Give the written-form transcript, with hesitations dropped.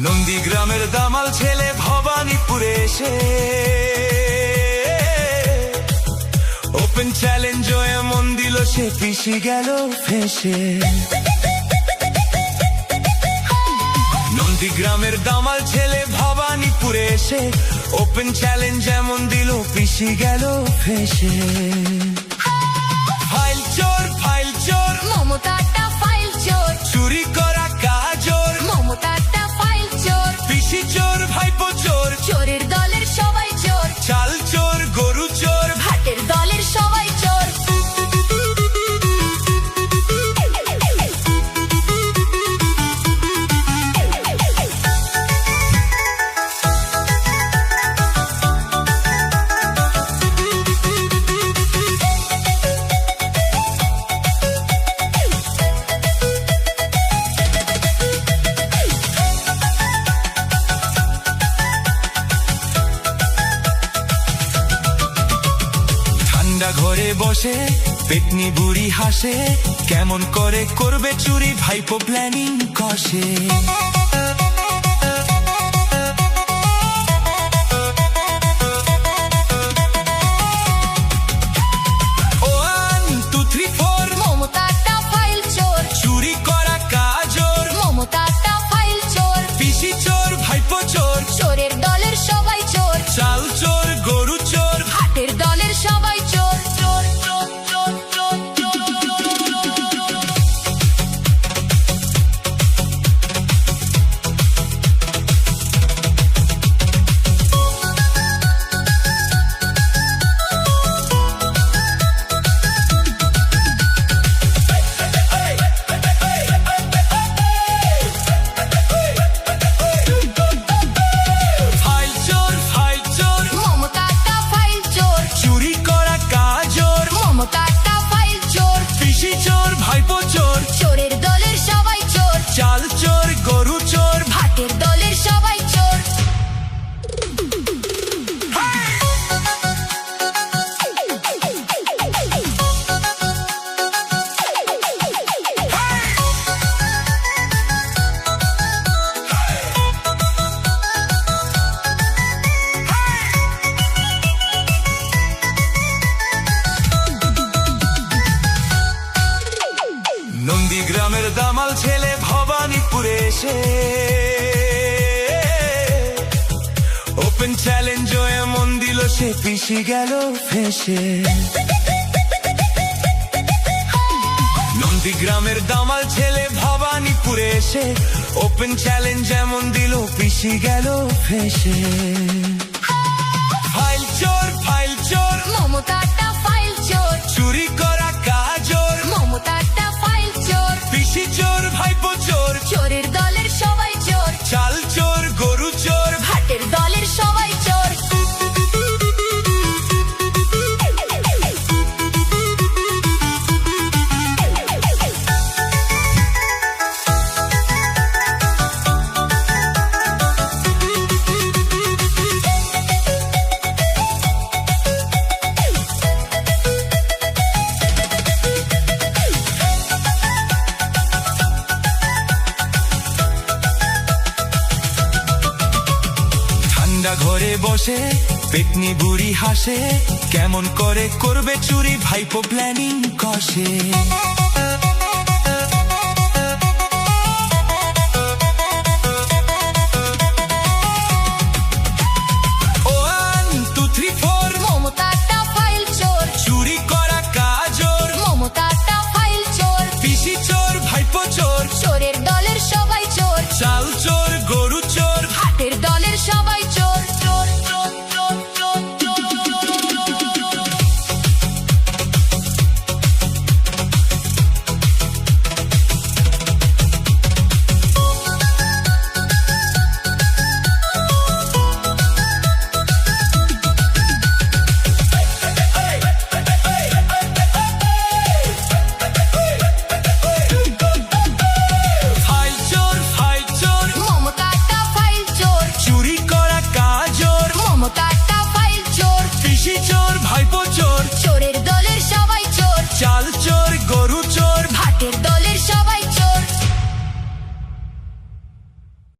নন্দীগ্রামের দামাল ছেলে ভবানীপুরে এসে ওপেন চ্যালেঞ্জ এমন দিল সে পিছি গেল ফেসে। নন্দীগ্রামের দামাল ছেলে ভবানীপুরে এসে ওপেন চ্যালেঞ্জ এমন দিল পিছি গেল ফেসে। ফাইল চোর মমতাটা ফাইল চোর, চুরি করা কাজর মমতাটা ফাইল চোর, পিসি চোর ভাইপো চোর, চোরের দলের সবাই চোর, চাল চোর গরু চোর, ভাটের দলের সবাই চোর। ঘরে বসে পেটনি বুড়ি হাসে, কেমন করে করবে চুরি ভাইপো প্ল্যানিং কষে। মমতাটা ফাইল চোর, চুরি করা কাজর মমতাটা ফাইল চোর, পিসি চোর ভাইপো চোর, চোরের দলের সবাই চোর, চাল চোর গরু চোর, ভাটের দলের সবাই চোর। মমতাটা ফাইল চোর, চুরি করা কাজর মমতাটা ফাইল চোর, পিসি চোর ভাইপো চোর, চোরের দলের সবাই চোর, চাল চোর গরু চোর, ভাটের দলের সবাই চোর। নন্দীগ্রামের দামাল ছেলে ভবানীপুরে এসে ওপেন চ্যালেঞ্জ এমন দিল সে পিছি গেল ফেসে। নন্দীগ্রামের দামাল ছেলে ভবানীপুরে এসে ওপেন চ্যালেঞ্জ এমন দিল পিছি গেল ফেসে। ফাইল চোর মমতাটা ফাইল চোর, চুরি করা কাজর মমতাটা ফাইল চোর, পিসি চোর ভাইপো চোর, চোরের দলের সবাই চোর, চাল চোর গরু চোর, ভাটের দলের সবাই চোর। ঘরে বসে পেটনি বুড়ি হাসে, কেমন করে করবে চুরি ভাইপো প্ল্যানিং কষে।